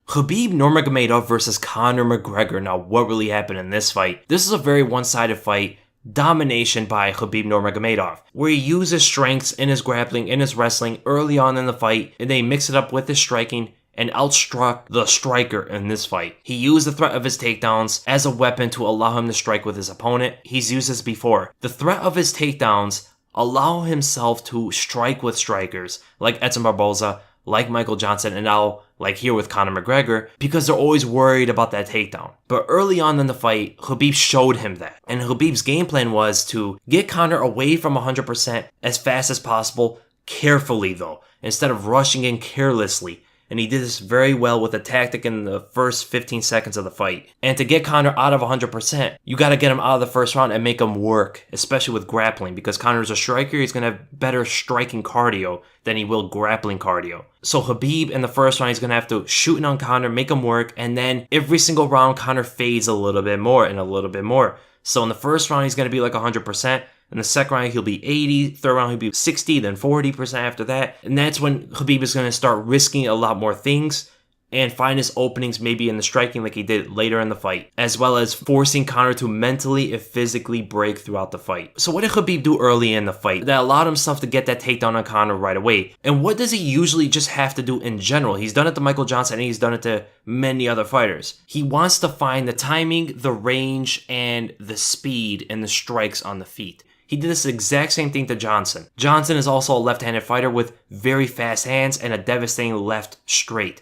Khabib Nurmagomedov versus Conor McGregor. Now, what really happened in this fight? This is a very one-sided fight. Domination by Khabib Nurmagomedov, where he used his strengths in his grappling, in his wrestling early on in the fight, and then he mixed it up with his striking and outstruck the striker in this fight. He used the threat of his takedowns as a weapon to allow him to strike with his opponent. He's used this before. The threat of his takedowns allow himself to strike with strikers like Edson Barboza, like Michael Johnson, and now like here with Conor McGregor, because they're always worried about that takedown. But early on in the fight, Khabib showed him that. And Khabib's game plan was to get Conor away from 100% as fast as possible, carefully though, instead of rushing in carelessly. And he did this very well with a tactic in the first 15 seconds of the fight. And to get Conor out of 100%, you got to get him out of the first round and make him work, especially with grappling, because Conor's a striker. He's going to have better striking cardio than he will grappling cardio. So Khabib in the first round, he's going to have to shoot in on Conor, make him work, and then every single round, Conor fades a little bit more and a little bit more. So in the first round, he's going to be like 100%. In the second round, he'll be 80. Third round, he'll be 60, then 40% after that. And that's when Khabib is going to start risking a lot more things and find his openings maybe in the striking like he did later in the fight, as well as forcing Conor to mentally and physically break throughout the fight. So what did Khabib do early in the fight that allowed himself to get that takedown on Conor right away? And what does he usually just have to do in general? He's done it to Michael Johnson and he's done it to many other fighters. He wants to find the timing, the range, and the speed and the strikes on the feet. He did this exact same thing to Johnson. Johnson is also a left-handed fighter with very fast hands and a devastating left straight.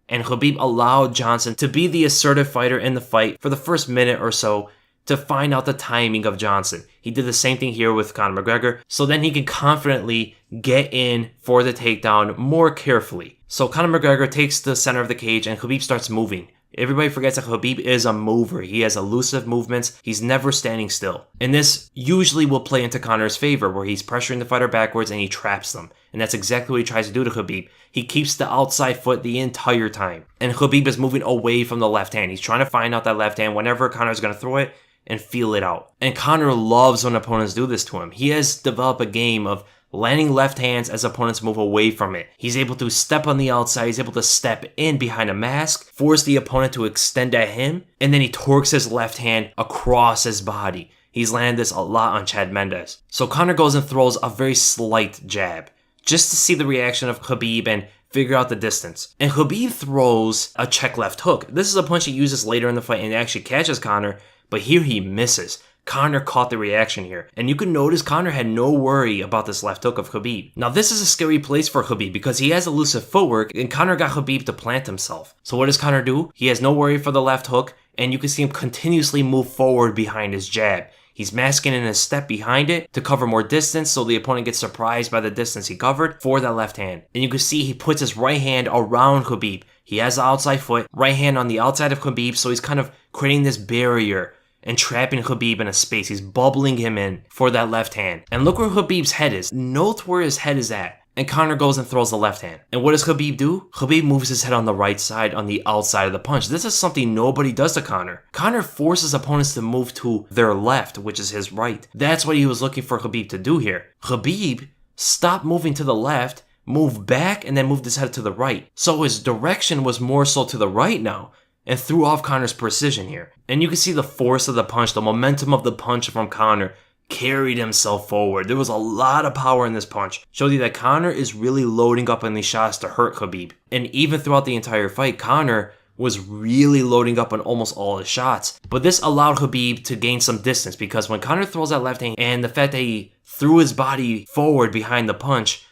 And Khabib allowed Johnson to be the assertive fighter in the fight for the first minute or so to find out the timing of Johnson. He did the same thing here with Conor McGregor, so then he can confidently get in for the takedown more carefully. So Conor McGregor takes the center of the cage and Khabib starts moving. Everybody forgets that Khabib is a mover. He has elusive movements. He's never standing still. And this usually will play into Conor's favor, where he's pressuring the fighter backwards and he traps them. And that's exactly what he tries to do to Khabib. He keeps the outside foot the entire time. And Khabib is moving away from the left hand. He's trying to find out that left hand whenever Conor's going to throw it and feel it out. And Conor loves when opponents do this to him. He has developed a game of landing left hands as opponents move away from it. He's able to step on the outside, he's able to step in behind a mask, force the opponent to extend at him, and then he torques his left hand across his body. He's landed this a lot on Chad Mendes. So Conor goes and throws a very slight jab, just to see the reaction of Khabib and figure out the distance. And Khabib throws a check left hook. This is a punch he uses later in the fight and actually catches Conor, but here he misses. Conor caught the reaction here. And you can notice Conor had no worry about this left hook of Khabib. Now this is a scary place for Khabib because he has elusive footwork and Conor got Khabib to plant himself. So what does Conor do? He has no worry for the left hook and you can see him continuously move forward behind his jab. He's masking in his step behind it to cover more distance so the opponent gets surprised by the distance he covered for that left hand. And you can see he puts his right hand around Khabib. He has the outside foot, right hand on the outside of Khabib, so he's kind of creating this barrier and trapping Khabib in a space. He's bubbling him in for that left hand. And look where Khabib's head is. Note where his head is at. And Conor goes and throws the left hand. And what does Khabib do? Khabib moves his head on the right side, on the outside of the punch. This is something nobody does to Conor. Conor forces opponents to move to their left, which is his right. That's what he was looking for Khabib to do here. Khabib stopped moving to the left, moved back, and then moved his head to the right. So his direction was more so to the right now, and threw off Conor's precision here. And you can see the force of the punch, the momentum of the punch from Conor carried himself forward. There was a lot of power in this punch. Showed you that Conor is really loading up on these shots to hurt Khabib. And even throughout the entire fight, Conor was really loading up on almost all his shots. But this allowed Khabib to gain some distance because when Conor throws that left hand and the fact that he threw his body forward behind the punch,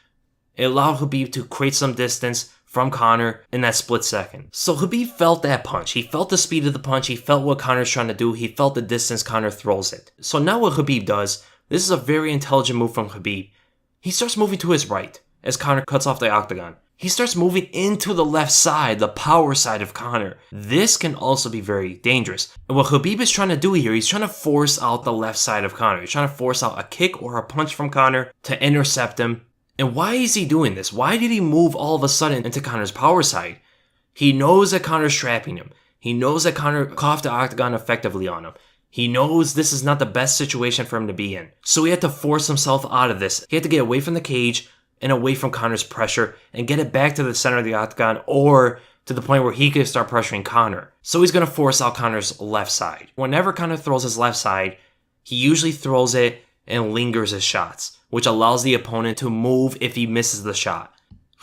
it allowed Khabib to create some distance from Conor in that split second. So Khabib felt that punch. He felt the speed of the punch. He felt what Conor's trying to do. He felt the distance Conor throws it. So now what Khabib does, this is a very intelligent move from Khabib. He starts moving to his right as Conor cuts off the octagon. He starts moving into the left side, the power side of Conor. This can also be very dangerous. And what Khabib is trying to do here, he's trying to force out the left side of Conor. He's trying to force out a kick or a punch from Conor to intercept him. And why is he doing this? Why did he move all of a sudden into Conor's power side? He knows that Conor's trapping him. He knows that Conor coughed the octagon effectively on him. He knows this is not the best situation for him to be in. So he had to force himself out of this. He had to get away from the cage and away from Conor's pressure and get it back to the center of the octagon or to the point where he could start pressuring Conor. So he's going to force out Conor's left side. Whenever Conor throws his left side, he usually throws it and lingers his shots, which allows the opponent to move if he misses the shot.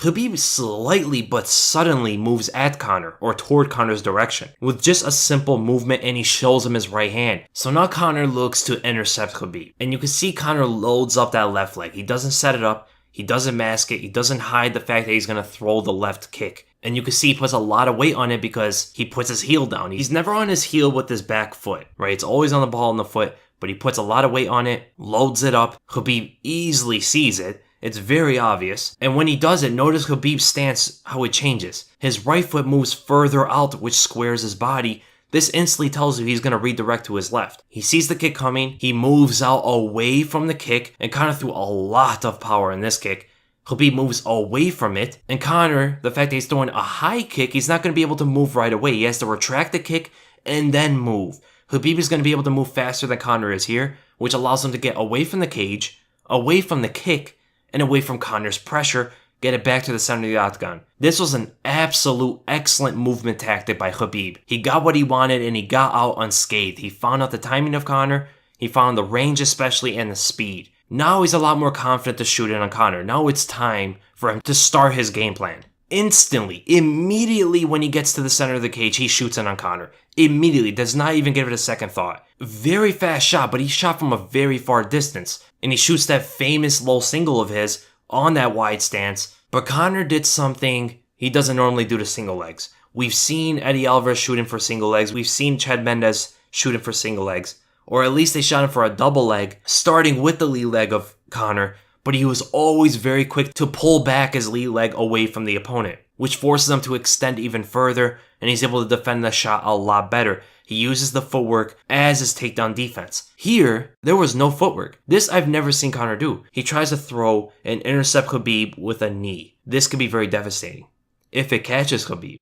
Khabib slightly but suddenly moves at Conor, or toward Conor's direction, with just a simple movement, and he shows him his right hand. So now Conor looks to intercept Khabib. And you can see Conor loads up that left leg. He doesn't set it up, he doesn't mask it, he doesn't hide the fact that he's going to throw the left kick. And you can see he puts a lot of weight on it because he puts his heel down. He's never on his heel with his back foot, right? It's always on the ball in the foot, but he puts a lot of weight on it, loads it up. Khabib easily sees it. It's very obvious. And when he does it, notice Khabib's stance, how it changes. His right foot moves further out, which squares his body. This instantly tells you he's going to redirect to his left. He sees the kick coming, he moves out away from the kick, and Conor threw a lot of power in this kick. Khabib moves away from it, and Conor, the fact that he's throwing a high kick, he's not going to be able to move right away. He has to retract the kick and then move. Khabib is going to be able to move faster than Conor is here, which allows him to get away from the cage, away from the kick, and away from Conor's pressure, get it back to the center of the octagon. This was an absolute excellent movement tactic by Khabib. He got what he wanted and he got out unscathed. He found out the timing of Conor, he found the range especially, and the speed. Now he's a lot more confident to shoot it on Conor. Now it's time for him to start his game plan. Instantly, immediately when he gets to the center of the cage, he shoots it on Conor. Immediately, does not even give it a second thought. Very fast shot, but he shot from a very far distance. And he shoots that famous low single of his on that wide stance. But Conor did something he doesn't normally do to single legs. We've seen Eddie Alvarez shooting for single legs. We've seen Chad Mendes shooting for single legs. Or at least they shot him for a double leg, starting with the lead leg of Conor. But he was always very quick to pull back his lead leg away from the opponent, which forces him to extend even further, and he's able to defend the shot a lot better. He uses the footwork as his takedown defense. Here, there was no footwork. This I've never seen Conor do. He tries to throw and intercept Khabib with a knee. This could be very devastating if it catches Khabib.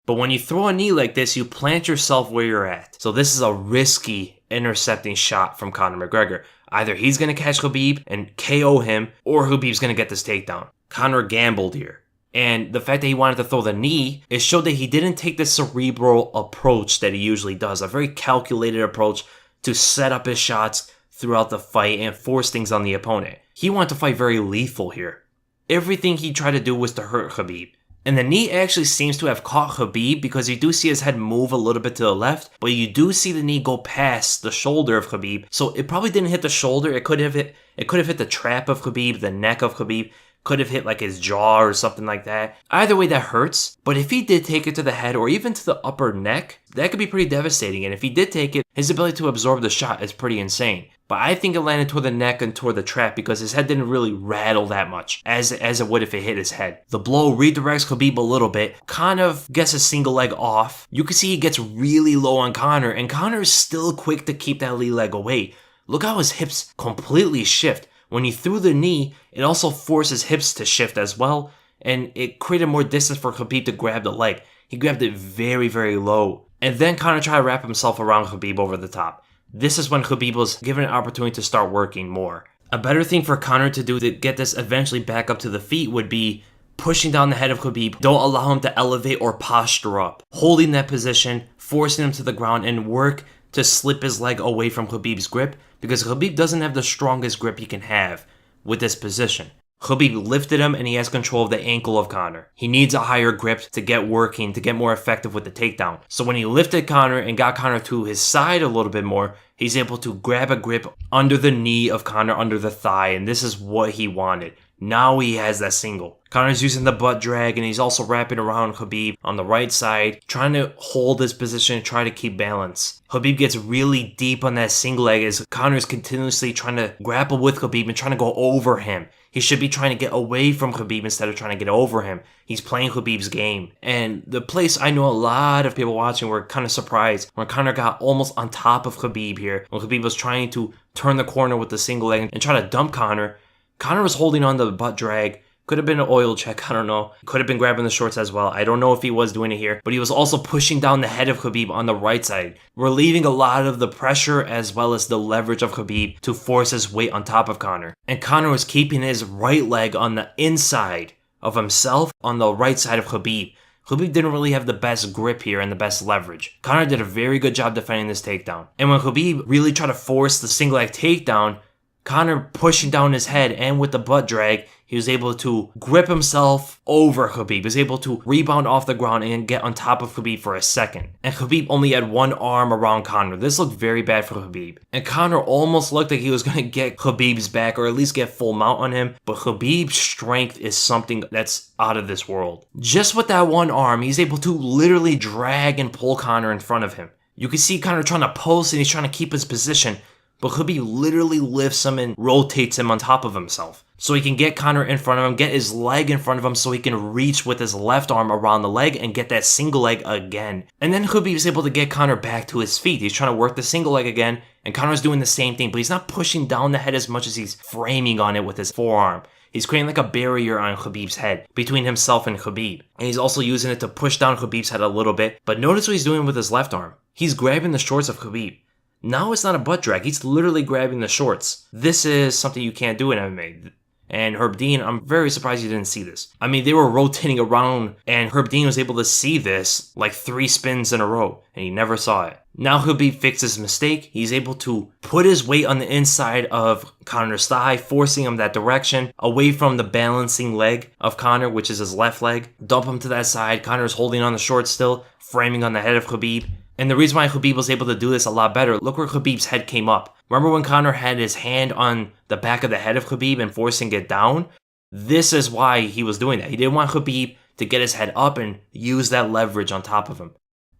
But when you throw a knee like this, you plant yourself where you're at. So this is a risky intercepting shot from Conor McGregor. Either he's going to catch Khabib and KO him, or Khabib's going to get this takedown. Conor gambled here. And the fact that he wanted to throw the knee, it showed that he didn't take the cerebral approach that he usually does. A very calculated approach to set up his shots throughout the fight and force things on the opponent. He wanted to fight very lethal here. Everything he tried to do was to hurt Khabib. And the knee actually seems to have caught Khabib because you do see his head move a little bit to the left, but you do see the knee go past the shoulder of Khabib. So it probably didn't hit the shoulder. It could have hit the trap of Khabib, the neck of Khabib. Could have hit like his jaw or something like that. Either way, that hurts. But if he did take it to the head or even to the upper neck, that could be pretty devastating. And if he did take it, his ability to absorb the shot is pretty insane. But I think it landed toward the neck and toward the trap because his head didn't really rattle that much as it would if it hit his head. The blow redirects Khabib a little bit, kind of gets a single leg off. You can see he gets really low on Conor, and Conor is still quick to keep that lead leg away. Look how his hips completely shift. When he threw the knee, it also forced his hips to shift as well, and it created more distance for Khabib to grab the leg. He grabbed it very, very low. And then Conor tried to wrap himself around Khabib over the top. This is when Khabib was given an opportunity to start working more. A better thing for Conor to do to get this eventually back up to the feet would be pushing down the head of Khabib. Don't allow him to elevate or posture up. Holding that position, forcing him to the ground, and work to slip his leg away from Khabib's grip, because Khabib doesn't have the strongest grip he can have with this position. Khabib lifted him and he has control of the ankle of Conor. He needs a higher grip to get working, to get more effective with the takedown. So when he lifted Conor and got Conor to his side a little bit more, he's able to grab a grip under the knee of Conor, under the thigh, and this is what he wanted. Now he has that single. Conor's using the butt drag, and he's also wrapping around Khabib on the right side, trying to hold his position and try to keep balance. Khabib gets really deep on that single leg as Conor's continuously trying to grapple with Khabib and trying to go over him. He should be trying to get away from Khabib instead of trying to get over him. He's playing Khabib's game. And the place I know a lot of people watching were kind of surprised when Conor got almost on top of Khabib here, when Khabib was trying to turn the corner with the single leg and try to dump Conor. Conor was holding on to the butt drag. Could have been an oil check, I don't know. Could have been grabbing the shorts as well. I don't know if he was doing it here, but he was also pushing down the head of Khabib on the right side, relieving a lot of the pressure as well as the leverage of Khabib to force his weight on top of Conor. And Conor was keeping his right leg on the inside of himself on the right side of Khabib, Khabib didn't really have the best grip here and the best leverage. Conor did a very good job defending this takedown. And when Khabib really tried to force the single leg takedown, Conor pushing down his head and with the butt drag, he was able to grip himself over Khabib. He was able to rebound off the ground and get on top of Khabib for a second. And Khabib only had one arm around Conor. This looked very bad for Khabib. And Conor almost looked like he was going to get Khabib's back or at least get full mount on him. But Khabib's strength is something that's out of this world. Just with that one arm, he's able to literally drag and pull Conor in front of him. You can see Conor trying to post and he's trying to keep his position. But Khabib literally lifts him and rotates him on top of himself. So he can get Conor in front of him, get his leg in front of him so he can reach with his left arm around the leg and get that single leg again. And then Khabib is able to get Conor back to his feet. He's trying to work the single leg again, and Conor's doing the same thing, but he's not pushing down the head as much as he's framing on it with his forearm. He's creating like a barrier on Khabib's head between himself and Khabib. And he's also using it to push down Khabib's head a little bit. But notice what he's doing with his left arm. He's grabbing the shorts of Khabib. Now it's not a butt drag. He's literally grabbing the shorts. This is something you can't do in MMA. And Herb Dean, I'm very surprised you didn't see this. I mean, they were rotating around and Herb Dean was able to see this like 3 spins in a row and he never saw it. Now Khabib fixed his mistake. He's able to put his weight on the inside of Conor's thigh, forcing him that direction, away from the balancing leg of Conor, which is his left leg. Dump him to that side. Conor's holding on the shorts still, framing on the head of Khabib. And the reason why Khabib was able to do this a lot better, look where Khabib's head came up. Remember when Conor had his hand on the back of the head of Khabib and forcing it down? This is why he was doing that. He didn't want Khabib to get his head up and use that leverage on top of him.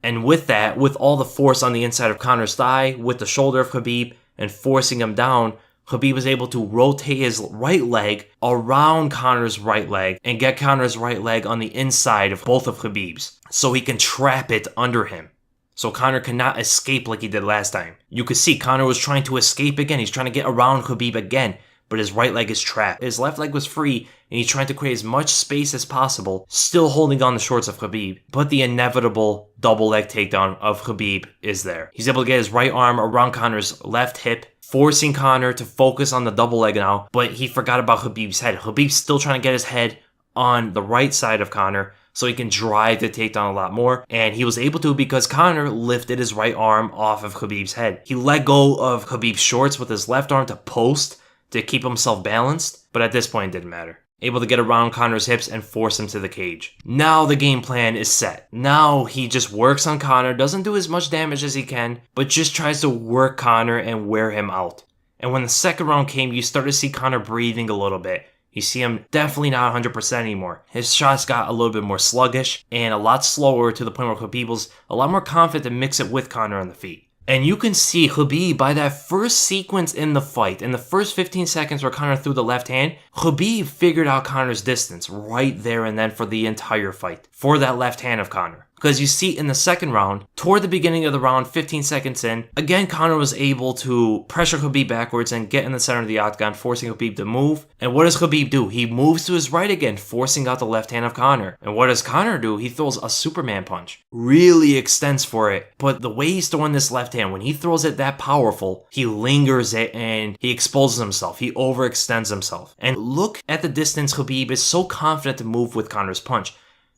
And with that, with all the force on the inside of Conor's thigh, with the shoulder of Khabib, and forcing him down, Khabib was able to rotate his right leg around Conor's right leg and get Conor's right leg on the inside of both of Khabib's so he can trap it under him. So Conor cannot escape like he did last time. You could see Conor was trying to escape again. He's trying to get around Khabib again, but his right leg is trapped. His left leg was free, and he's trying to create as much space as possible, still holding on the shorts of Khabib. But the inevitable double leg takedown of Khabib is there. He's able to get his right arm around Conor's left hip, forcing Conor to focus on the double leg now, but he forgot about Khabib's head. Khabib's still trying to get his head on the right side of Conor, so he can drive the takedown a lot more. And he was able to because Conor lifted his right arm off of Khabib's head. He let go of Khabib's shorts with his left arm to post to keep himself balanced, but at this point it didn't matter. Able to get around Conor's hips and force him to the cage. Now the game plan is set. Now he just works on Conor, doesn't do as much damage as he can, but just tries to work Conor and wear him out. And when the second round came, you start to see Conor breathing a little bit. You see him definitely not 100% anymore. His shots got a little bit more sluggish and a lot slower to the point where Khabib was a lot more confident to mix it with Conor on the feet. And you can see Khabib by that first sequence in the fight, in the first 15 seconds where Conor threw the left hand, Khabib figured out Conor's distance right there and then for the entire fight, for that left hand of Conor. Because you see in the second round, toward the beginning of the round, 15 seconds in, again Conor was able to pressure Khabib backwards and get in the center of the octagon, forcing Khabib to move. And what does Khabib do? He moves to his right again, forcing out the left hand of Conor. And what does Conor do? He throws a Superman punch. Really extends for it. But the way he's throwing this left hand, when he throws it that powerful, he lingers it and he exposes himself. He overextends himself. And look at the distance Khabib is so confident to move with Conor's punch.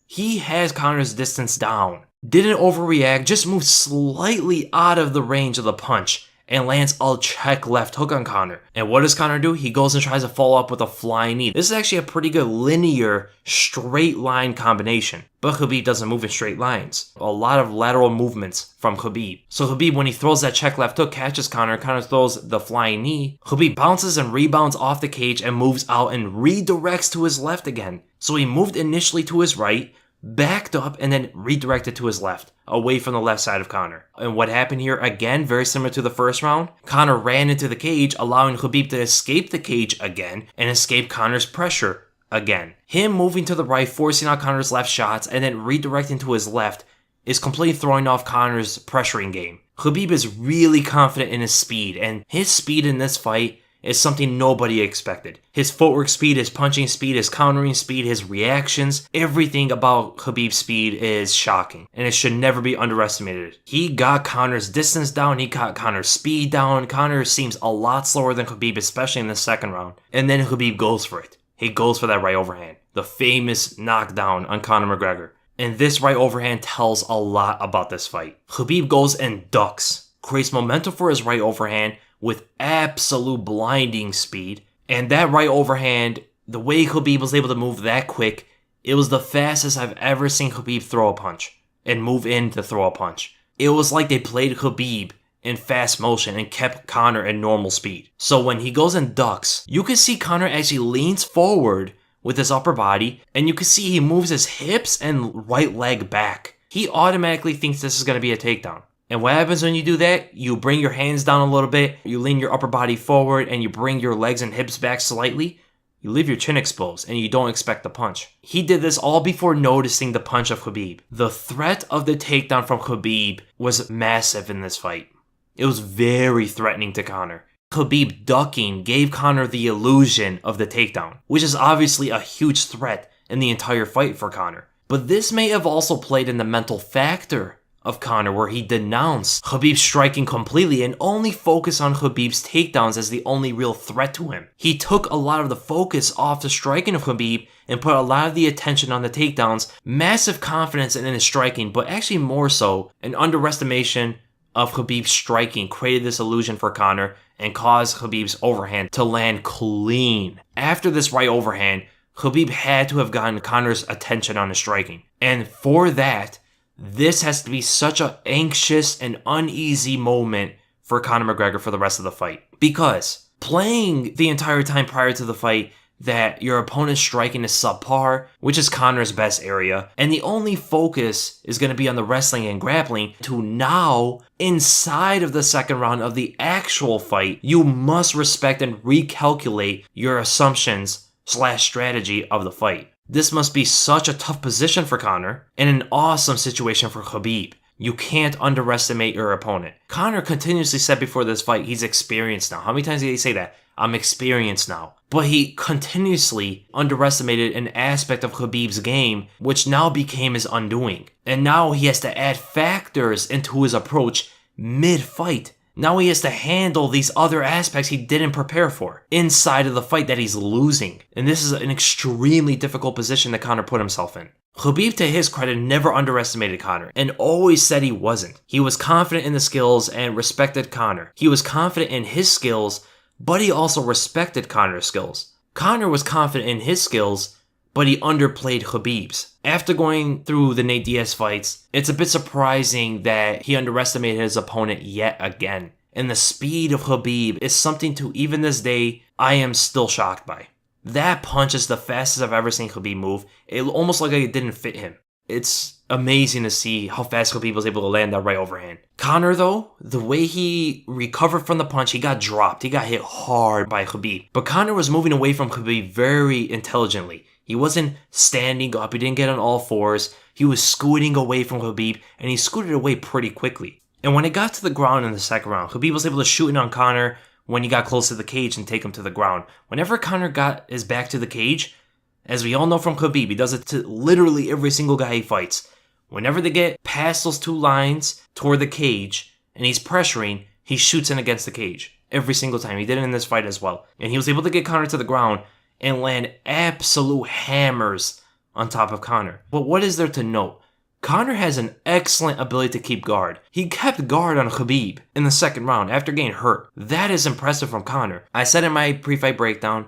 He has Conor's distance down. Didn't overreact, just moved slightly out of the range of the punch and lands a check left hook on Conor. And what does Conor do? He goes and tries to follow up with a flying knee. This is actually a pretty good linear, straight line combination. But Khabib doesn't move in straight lines. A lot of lateral movements from Khabib. So Khabib, when he throws that check left hook, catches Conor. Conor throws the flying knee. Khabib bounces and rebounds off the cage and moves out and redirects to his left again. So he moved initially to his right, backed up, and then redirected to his left, away from the left side of Conor. And what happened here, again, very similar to the first round, Conor ran into the cage, allowing Khabib to escape the cage again and escape Conor's pressure again. Him moving to the right, forcing out Conor's left shots, and then redirecting to his left is completely throwing off Conor's pressuring game. Khabib is really confident in his speed, and his speed in this fight is something nobody expected. His footwork speed, his punching speed, his countering speed, his reactions, everything about Khabib's speed is shocking, and it should never be underestimated. He got Conor's distance down, he got Conor's speed down. Conor seems a lot slower than Khabib, especially in the second round, and then Khabib goes for it. He goes for that right overhand, the famous knockdown on Conor McGregor. And this right overhand tells a lot about this fight. Khabib goes and ducks, creates momentum for his right overhand with absolute blinding speed. And that right overhand, the way Khabib was able to move that quick, it was the fastest I've ever seen Khabib throw a punch and move in to throw a punch. It was like they played Khabib in fast motion and kept Conor at normal speed. So when he goes and ducks, you can see Conor actually leans forward with his upper body, and you can see he moves his hips and right leg back. He automatically thinks this is going to be a takedown. And what happens when you do that? You bring your hands down a little bit, you lean your upper body forward, and you bring your legs and hips back slightly. You leave your chin exposed, and you don't expect the punch. He did this all before noticing the punch of Khabib. The threat of the takedown from Khabib was massive in this fight. It was very threatening to Conor. Khabib ducking gave Conor the illusion of the takedown, which is obviously a huge threat in the entire fight for Conor. But this may have also played in the mental factor of Conor, where he denounced Khabib striking completely and only focused on Khabib's takedowns as the only real threat to him. He took a lot of the focus off the striking of Khabib and put a lot of the attention on the takedowns. Massive confidence in his striking, but actually more so an underestimation of Khabib's striking created this illusion for Conor and caused Khabib's overhand to land clean. After this right overhand, Khabib had to have gotten Conor's attention on his striking. And for that, this has to be such an anxious and uneasy moment for Conor McGregor for the rest of the fight. Because playing the entire time prior to the fight that your opponent's striking is subpar, which is Conor's best area, and the only focus is going to be on the wrestling and grappling, to now, inside of the second round of the actual fight, you must respect and recalculate your assumptions/strategy of the fight. This must be such a tough position for Conor and an awesome situation for Khabib. You can't underestimate your opponent. Conor continuously said before this fight he's experienced now. How many times did he say that? I'm experienced now. But he continuously underestimated an aspect of Khabib's game, which now became his undoing. And now he has to add factors into his approach mid-fight. Now he has to handle these other aspects he didn't prepare for inside of the fight that he's losing. And this is an extremely difficult position that Conor put himself in. Khabib, to his credit, never underestimated Conor and always said he wasn't. He was confident in the skills and respected Conor. He was confident in his skills, but he also respected Conor's skills. Conor was confident in his skills, but he underplayed Khabib's. After going through the Nate Diaz fights, it's a bit surprising that he underestimated his opponent yet again. And the speed of Khabib is something to, even this day, I am still shocked by. That punch is the fastest I've ever seen Khabib move. It almost like it didn't fit him. It's amazing to see how fast Khabib was able to land that right overhand. Conor, though, the way he recovered from the punch, he got dropped. He got hit hard by Khabib. But Conor was moving away from Khabib very intelligently. He wasn't standing up. He didn't get on all fours. He was scooting away from Khabib, and he scooted away pretty quickly. And when it got to the ground in the second round, Khabib was able to shoot in on Conor when he got close to the cage and take him to the ground. Whenever Conor got his back to the cage, as we all know from Khabib, he does it to literally every single guy he fights. Whenever they get past those two lines toward the cage and he's pressuring, he shoots in against the cage. Every single time. He did it in this fight as well. And he was able to get Conor to the ground and land absolute hammers on top of Conor. But what is there to note? Conor has an excellent ability to keep guard. He kept guard on Khabib in the second round after getting hurt. That is impressive from Conor. I said in my pre-fight breakdown,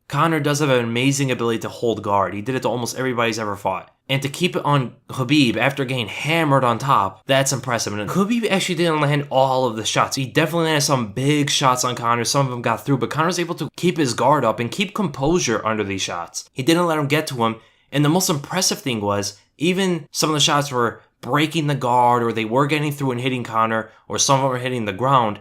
Conor does have an amazing ability to hold guard. He did it to almost everybody he's ever fought. And to keep it on Khabib after getting hammered on top, that's impressive. And Khabib actually didn't land all of the shots. He definitely landed some big shots on Conor. Some of them got through, but Conor was able to keep his guard up and keep composure under these shots. He didn't let him get to him. And the most impressive thing was, even some of the shots were breaking the guard, or they were getting through and hitting Conor, or some of them were hitting the ground,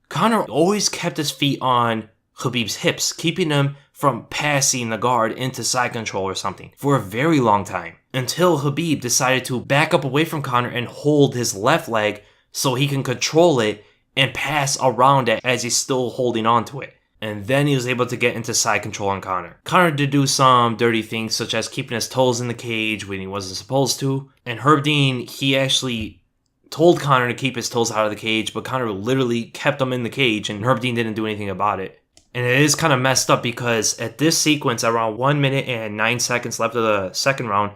Conor always kept his feet on Khabib's hips, keeping him from passing the guard into side control or something for a very long time, until Khabib decided to back up away from Conor and hold his left leg so he can control it and pass around it as he's still holding on to it. And then he was able to get into side control on Conor. Conor did do some dirty things, such as keeping his toes in the cage when he wasn't supposed to. And Herb Dean, he actually told Conor to keep his toes out of the cage, but Conor literally kept them in the cage, and Herb Dean didn't do anything about it. And it is kind of messed up because at this sequence, around 1 minute and 9 seconds left of the second round,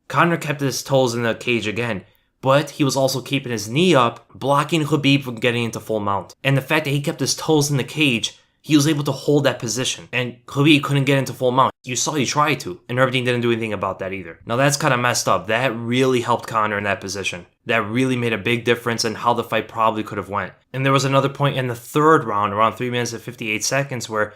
Conor kept his toes in the cage again, but he was also keeping his knee up, blocking Khabib from getting into full mount. And the fact that he kept his toes in the cage, he was able to hold that position, and Khabib couldn't get into full mount. You saw he tried to, and Irving didn't do anything about that either. Now that's kind of messed up. That really helped Conor in that position. That really made a big difference in how the fight probably could have went. And there was another point in the third round, around 3 minutes and 58 seconds, where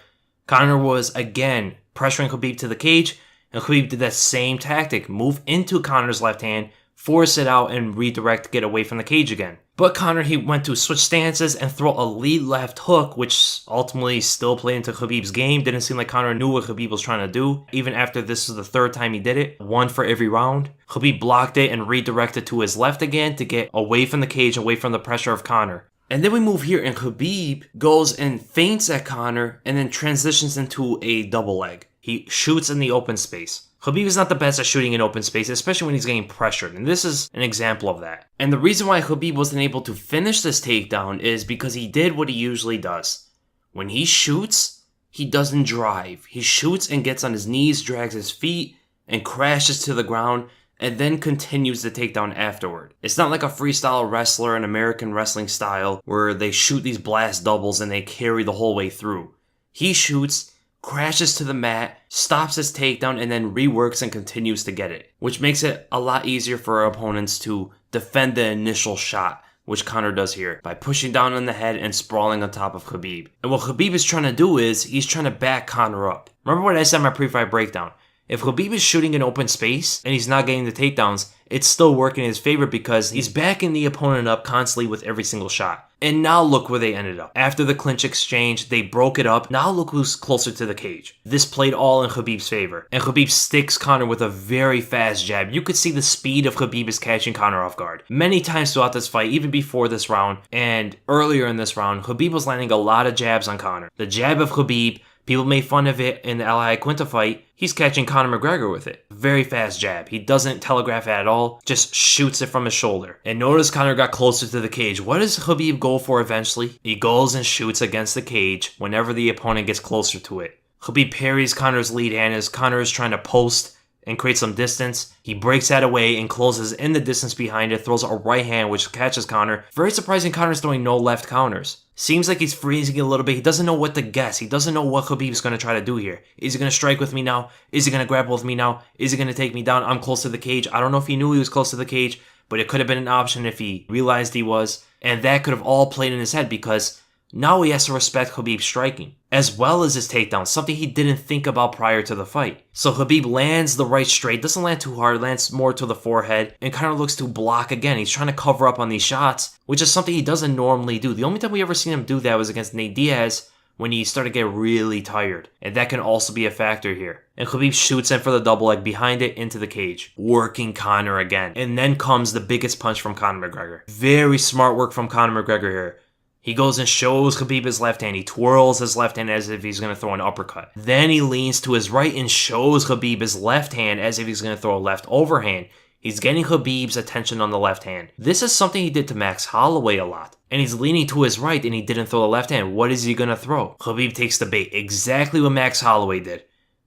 Conor was again pressuring Khabib to the cage, and Khabib did that same tactic, move into Conor's left hand, force it out, and redirect, get away from the cage again. But Conor, he went to switch stances and throw a lead left hook, which ultimately still played into Khabib's game. Didn't seem like Conor knew what Khabib was trying to do. Even after this was the third time he did it, one for every round. Khabib blocked it and redirected to his left again to get away from the cage, away from the pressure of Conor. And then we move here, and Khabib goes and feints at Conor and then transitions into a double leg. He shoots in the open space. Khabib is not the best at shooting in open space, especially when he's getting pressured, and this is an example of that. And the reason why Khabib wasn't able to finish this takedown is because he did what he usually does. When he shoots, he doesn't drive. He shoots and gets on his knees, drags his feet, and crashes to the ground, and then continues the takedown afterward. It's not like a freestyle wrestler, an American wrestling style, where they shoot these blast doubles and they carry the whole way through. He shoots, crashes to the mat, stops his takedown, and then reworks and continues to get it, which makes it a lot easier for our opponents to defend the initial shot, which Conor does here, by pushing down on the head and sprawling on top of Khabib. And what Khabib is trying to do is, he's trying to back Conor up. Remember what I said in my pre-fight breakdown? If Khabib is shooting in open space and he's not getting the takedowns, it's still working in his favor because he's backing the opponent up constantly with every single shot. And now look where they ended up. After the clinch exchange, they broke it up. Now look who's closer to the cage. This played all in Khabib's favor. And Khabib sticks Conor with a very fast jab. You could see the speed of Khabib is catching Conor off guard. Many times throughout this fight, even before this round and earlier in this round, Khabib was landing a lot of jabs on Conor. The jab of Khabib, people made fun of it in the Ali Quinta fight. He's catching Conor McGregor with it. Very fast jab. He doesn't telegraph it at all. Just shoots it from his shoulder. And notice Conor got closer to the cage. What does Khabib go for eventually? He goes and shoots against the cage whenever the opponent gets closer to it. Khabib parries Conor's lead hand as Conor is trying to post and create some distance. He breaks that away and closes in the distance behind it, throws a right hand which catches Conor. Very surprising, Conor's throwing no left counters. Seems like he's freezing a little bit. He doesn't know what to guess. He doesn't know what Khabib's going to try to do here. Is he going to strike with me now? Is he going to grapple with me now? Is he going to take me down? I'm close to the cage. I don't know if he knew he was close to the cage, but it could have been an option if he realized he was. And that could have all played in his head because now he has to respect Khabib's striking, as well as his takedown, something he didn't think about prior to the fight. So Khabib lands the right straight, doesn't land too hard, lands more to the forehead, and kind of looks to block again. He's trying to cover up on these shots, which is something he doesn't normally do. The only time we ever seen him do that was against Nate Diaz, when he started to get really tired. And that can also be a factor here. And Khabib shoots in for the double leg behind it into the cage, working Conor again. And then comes the biggest punch from Conor McGregor. Very smart work from Conor McGregor here. He goes and shows Khabib his left hand. He twirls his left hand as if he's going to throw an uppercut. Then he leans to his right and shows Khabib his left hand as if he's going to throw a left overhand. He's getting Khabib's attention on the left hand. This is something he did to Max Holloway a lot. And he's leaning to his right and he didn't throw the left hand. What is he going to throw? Khabib takes the bait. Exactly what Max Holloway did.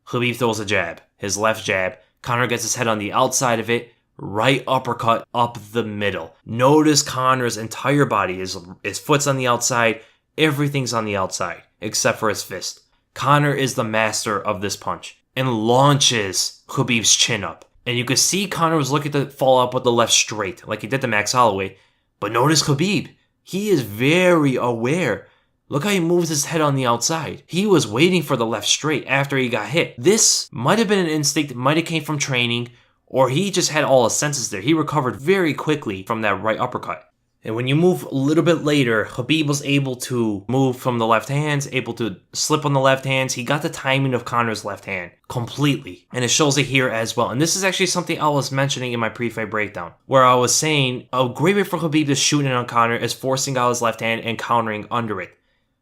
Khabib throws a jab. His left jab. Conor gets his head on the outside of it. Right uppercut up the middle. Notice Conor's entire body. His foot's on the outside. Everything's on the outside except for his fist. Conor is the master of this punch and launches Khabib's chin up. And you can see Conor was looking to follow up with the left straight like he did to Max Holloway. But notice Khabib. He is very aware. Look how he moves his head on the outside. He was waiting for the left straight after he got hit. This might have been an instinct, might have came from training, or he just had all his senses there. He recovered very quickly from that right uppercut. And when you move a little bit later, Khabib was able to move from the left hands, able to slip on the left hands. He got the timing of Conor's left hand completely. And it shows it here as well. And this is actually something I was mentioning in my pre-fight breakdown, where I was saying a great way for Khabib to shoot in on Conor is forcing out his left hand and countering under it.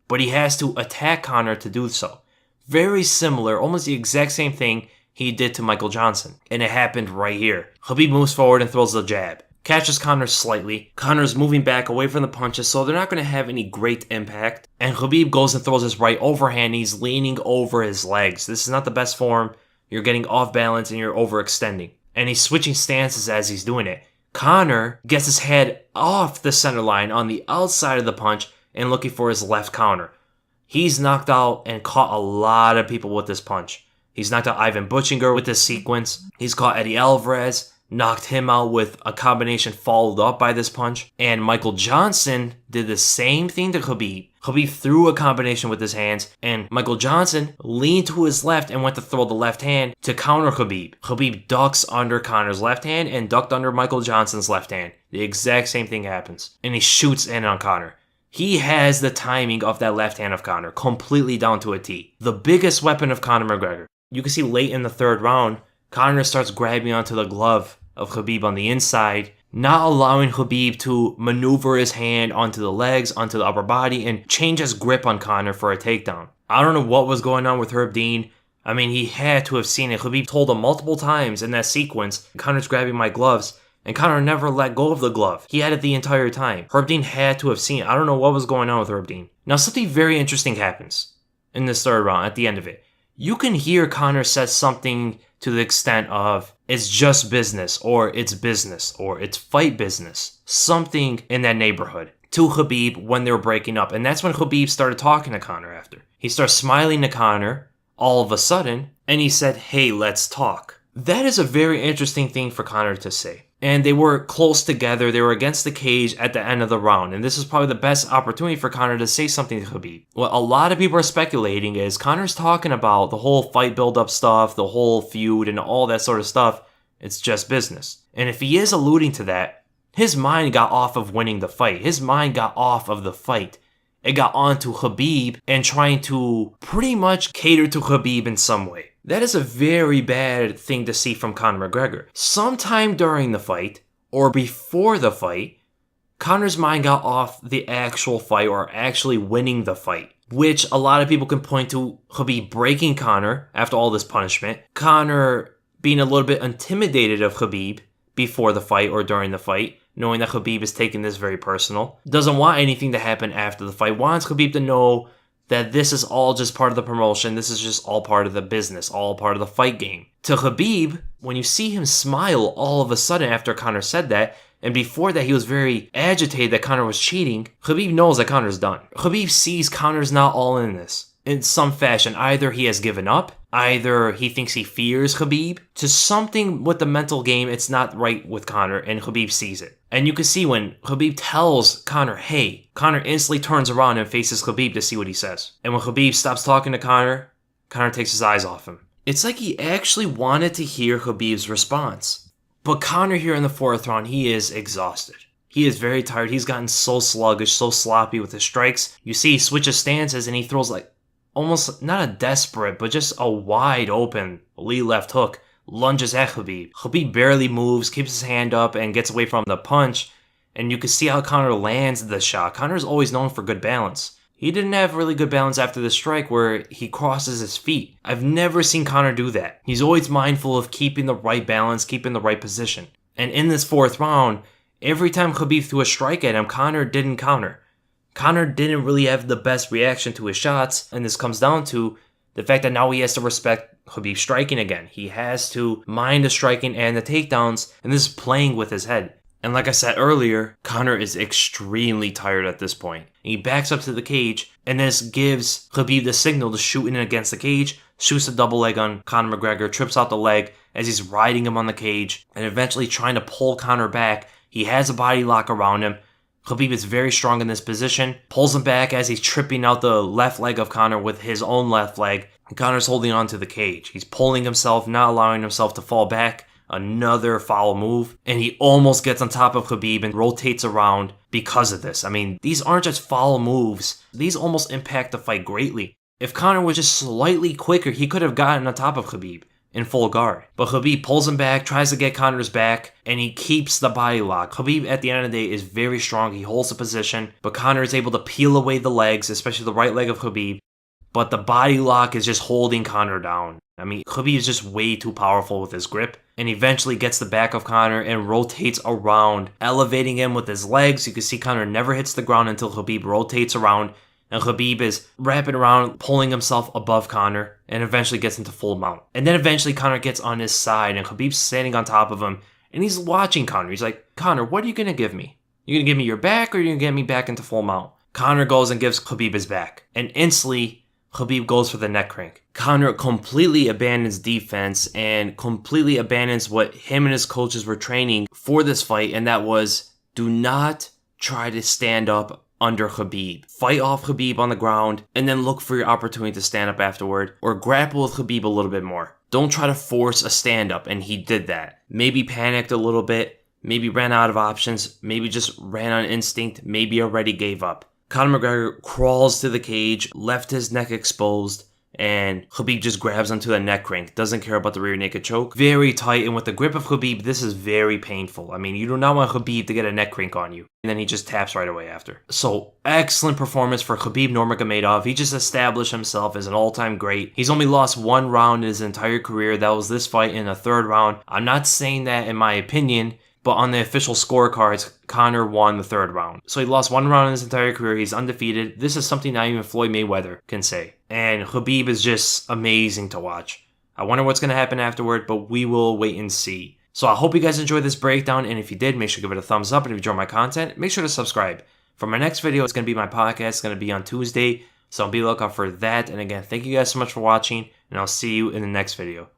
But he has to attack Conor to do so. Very similar, almost the exact same thing he did to Michael Johnson. And it happened right here. Khabib moves forward and throws the jab. Catches Conor slightly. Conor's moving back away from the punches, so they're not going to have any great impact. And Khabib goes and throws his right overhand. He's leaning over his legs. This is not the best form. You're getting off balance and you're overextending. and he's switching stances as he's doing it. Conor gets his head off the center line on the outside of the punch and looking for his left counter. He's knocked out and caught a lot of people with this punch. He's knocked out Ivan Butchinger with this sequence. He's caught Eddie Alvarez, knocked him out with a combination followed up by this punch. And Michael Johnson did the same thing to Khabib. Khabib threw a combination with his hands, and Michael Johnson leaned to his left and went to throw the left hand to counter Khabib. Khabib ducks under Conor's left hand and ducked under Michael Johnson's left hand. The exact same thing happens. And he shoots in on Conor. He has the timing of that left hand of Conor completely down to a T. The biggest weapon of Conor McGregor. You can see late in the third round, Conor starts grabbing onto the glove of Khabib on the inside, not allowing Khabib to maneuver his hand onto the legs, onto the upper body, and change his grip on Conor for a takedown. I don't know what was going on with Herb Dean. I mean, he had to have seen it. Khabib told him multiple times in that sequence, Conor's grabbing my gloves, and Conor never let go of the glove. He had it the entire time. Herb Dean had to have seen it. I don't know what was going on with Herb Dean. Now, something very interesting happens in this third round at the end of it. You can hear Conor says something to the extent of, it's just business, or it's business, or it's fight business. Something in that neighborhood to Khabib when they were breaking up. And that's when Khabib started talking to Conor after. He started smiling to Conor all of a sudden, and he said, hey, let's talk. That is a very interesting thing for Conor to say. And they were close together. They were against the cage at the end of the round. And this is probably the best opportunity for Conor to say something to Khabib. What a lot of people are speculating is Conor's talking about the whole fight build-up stuff, the whole feud, and all that sort of stuff. It's just business. And if he is alluding to that, his mind got off of winning the fight. His mind got off of the fight. It got onto Khabib and trying to pretty much cater to Khabib in some way. That is a very bad thing to see from Conor McGregor. Sometime during the fight, or before the fight, Conor's mind got off the actual fight or actually winning the fight, which a lot of people can point to Khabib breaking Conor after all this punishment, Conor being a little bit intimidated of Khabib before the fight or during the fight, knowing that Khabib is taking this very personal, doesn't want anything to happen after the fight, wants Khabib to know that this is all just part of the promotion, this is just all part of the business, all part of the fight game. To Khabib, when you see him smile all of a sudden after Conor said that, and before that he was very agitated that Conor was cheating, Khabib knows that Conor's done. Khabib sees Conor's not all in this. In some fashion, either he has given up, either he thinks he fears Khabib, to something with the mental game, it's not right with Conor, and Khabib sees it. And you can see when Khabib tells Conor, hey, Conor instantly turns around and faces Khabib to see what he says. And when Khabib stops talking to Conor, Conor takes his eyes off him. It's like he actually wanted to hear Khabib's response. But Conor here in the fourth round, he is exhausted. He is very tired. He's gotten so sluggish, so sloppy with his strikes. You see he switches stances and he throws like almost not a desperate, but just a wide open lead left hook, lunges at Khabib. Khabib barely moves, keeps his hand up, and gets away from the punch. And you can see how Conor lands the shot. Conor's always known for good balance. He didn't have really good balance after the strike where he crosses his feet. I've never seen Conor do that. He's always mindful of keeping the right balance, keeping the right position. And in this fourth round, every time Khabib threw a strike at him, Conor didn't counter. Conor didn't really have the best reaction to his shots, and this comes down to the fact that now he has to respect Khabib striking again. He has to mind the striking and the takedowns, and this is playing with his head. And like I said earlier, Conor is extremely tired at this point. He backs up to the cage, and this gives Khabib the signal to shoot in against the cage, shoots a double leg on Conor McGregor, trips out the leg as he's riding him on the cage, and eventually trying to pull Conor back. He has a body lock around him. Khabib is very strong in this position, pulls him back as he's tripping out the left leg of Conor with his own left leg, and Conor's holding on to the cage. He's pulling himself, not allowing himself to fall back. Another foul move, and he almost gets on top of Khabib and rotates around because of this. I mean, these aren't just foul moves. These almost impact the fight greatly. If Conor was just slightly quicker, he could have gotten on top of Khabib in full guard. But Khabib pulls him back, tries to get Conor's back, and he keeps the body lock. Khabib, at the end of the day, is very strong. He holds the position, but Conor is able to peel away the legs, especially the right leg of Khabib. But the body lock is just holding Conor down. I mean, Khabib is just way too powerful with his grip, and eventually gets the back of Conor and rotates around, elevating him with his legs. You can see Conor never hits the ground until Khabib rotates around And Khabib is wrapping around, pulling himself above Conor, and eventually gets into full mount. And then eventually Conor gets on his side, and Khabib's standing on top of him, and he's watching Conor. He's like, Conor, what are you going to give me? You going to give me your back, or are you going to get me back into full mount? Conor goes and gives Khabib his back. And instantly, Khabib goes for the neck crank. Conor completely abandons defense and completely abandons what him and his coaches were training for this fight, and that was, do not try to stand up under Khabib. Fight off Khabib on the ground, and then look for your opportunity to stand up afterward, or grapple with Khabib a little bit more. Don't try to force a stand-up, and he did that. Maybe panicked a little bit, maybe ran out of options, maybe just ran on instinct, maybe already gave up. Conor McGregor crawls to the cage, left his neck exposed, and Khabib just grabs onto the neck crank. Doesn't care about the rear naked choke. Very tight, and with the grip of Khabib, this is very painful. I mean, you do not want Khabib to get a neck crank on you. And then he just taps right away after. So, excellent performance for Khabib Nurmagomedov. He just established himself as an all-time great. He's only lost one round in his entire career. That was this fight in the third round. I'm not saying that in my opinion, but on the official scorecards, Conor won the third round. So he lost one round in his entire career. He's undefeated. This is something not even Floyd Mayweather can say. And Khabib is just amazing to watch. I wonder what's going to happen afterward, but we will wait and see. So I hope you guys enjoyed this breakdown, and if you did, make sure to give it a thumbs up, and if you enjoyed my content, make sure to subscribe. For my next video, it's going to be my podcast. It's going to be on Tuesday, so be on the lookout for that. And again, thank you guys so much for watching, and I'll see you in the next video.